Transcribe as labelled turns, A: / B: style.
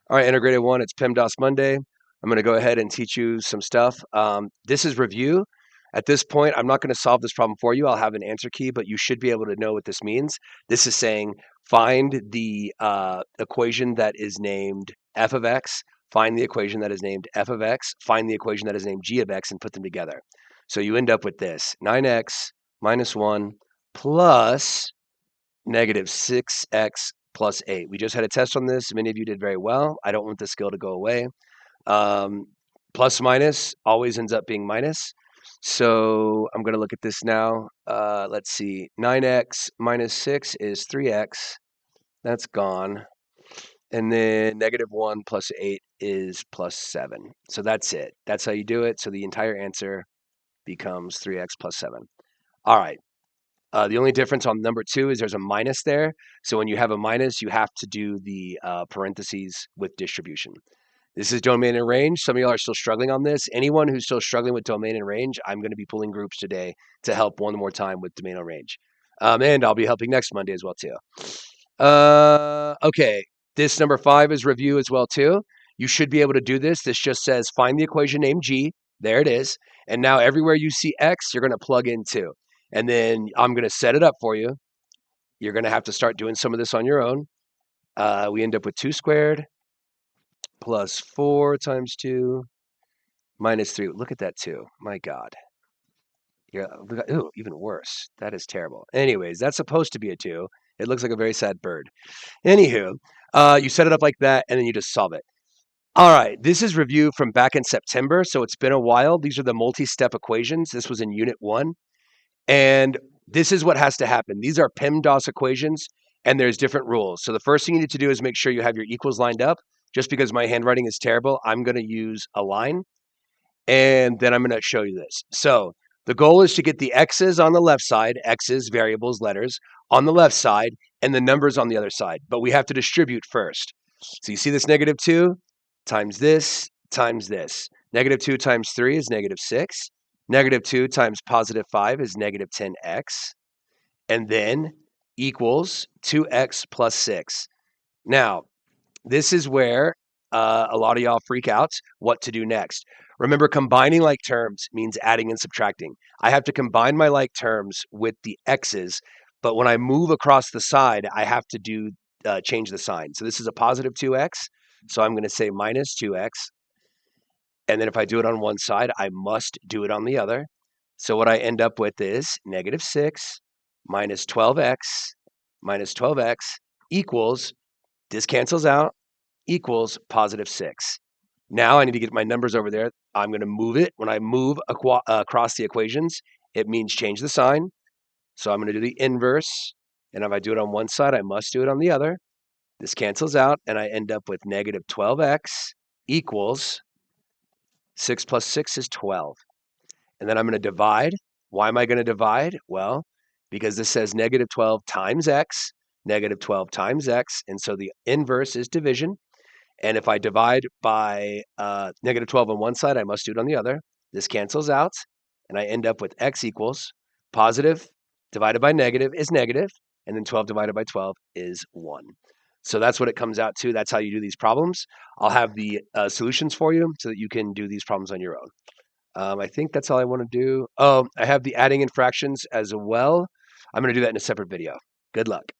A: All right, integrated one, it's PEMDAS Monday. I'm going to go ahead and teach you some stuff. This is review. At this point, I'm not going to solve this problem for you. I'll have an answer key, but you should be able to know what this means. This is saying find the equation that is named f of x, find the equation that is named f of x, find the equation that is named g of x, and put them together. So you end up with this, 9x minus 1 plus negative 6x plus 8. We just had a test on this. Many of you did very well. I don't want the skill to go away. Um, plus minus always ends up being minus. So I'm going to look at this now. Let's see. 9x minus 6 is 3x. That's gone. And then negative 1 plus 8 is plus 7. So that's it. That's how you do it. So the entire answer becomes 3x plus 7. All right. The only difference on number 2 is there's a minus there. So when you have a minus, you have to do the parentheses with distribution. This is domain and range. Some of y'all are still struggling on this. Anyone who's still struggling with domain and range, I'm going to be pulling groups today to help one more time with domain and range. And I'll be helping next Monday as well, too. Okay, this number 5 is review as well, too. You should be able to do this. This just says find the equation named G. There it is. And now everywhere you see X, you're going to plug in 2. And then I'm going to set it up for you. You're going to have to start doing some of this on your own. We end up with 2 squared plus 4 times 2 minus 3. Look at that 2. My God. Yeah, ooh, even worse. That is terrible. Anyways, that's supposed to be a 2. It looks like a very sad bird. Anywho, you set it up like that, and then you just solve it. All right, this is review from back in September, so it's been a while. These are the multi-step equations. This was in Unit 1. And this is what has to happen. These are PEMDAS equations, and there's different rules. So the first thing you need to do is make sure you have your equals lined up. Just because my handwriting is terrible, I'm going to use a line, and then I'm going to show you this. So the goal is to get the x's on the left side, x's, variables, letters, on the left side, and the numbers on the other side. But we have to distribute first. So you see this negative 2 times this times this. Negative 2 times 3 is negative 6. Negative 2 times positive 5 is negative 10x. And then equals 2x plus 6. Now, this is where a lot of y'all freak out what to do next. Remember, combining like terms means adding and subtracting. I have to combine my like terms with the x's, but when I move across the side, I have to do change the sign. So this is a positive 2x, so I'm going to say minus 2x. And then if I do it on one side, I must do it on the other. So what I end up with is negative 6 minus 12x equals, this cancels out, equals positive 6. Now I need to get my numbers over there. I'm going to move it. When I move across the equations, it means change the sign. So I'm going to do the inverse. And if I do it on one side, I must do it on the other. This cancels out, and I end up with negative 12x equals 6 plus 6 is 12. And then I'm going to divide. Why am I going to divide? Well, because this says negative 12 times x, negative 12 times x. And so the inverse is division. And if I divide by negative 12 on one side, I must do it on the other. This cancels out, and I end up with x equals positive divided by negative is negative, and then 12 divided by 12 is 1. So that's what it comes out to. That's how you do these problems. I'll have the solutions for you so that you can do these problems on your own. I think that's all I want to do. Oh, I have the adding in fractions as well. I'm going to do that in a separate video. Good luck.